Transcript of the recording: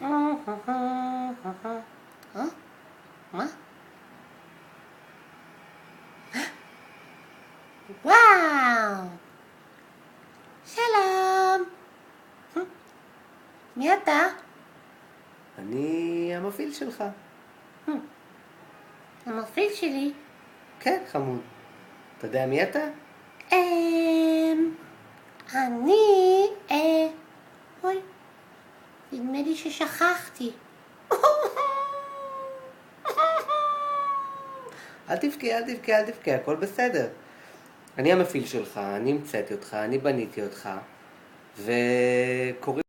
מה? וואו! שלום! מי אתה? אני המפעיל שלך. המפעיל שלי? כן, חמוד. אתה יודע מי אתה? אני... אוי, נדמה לי ששכחתי. אל תבכה, הכל בסדר. אני המפעיל שלך, אני המצאתי אותך, אני בניתי אותך, וקוראים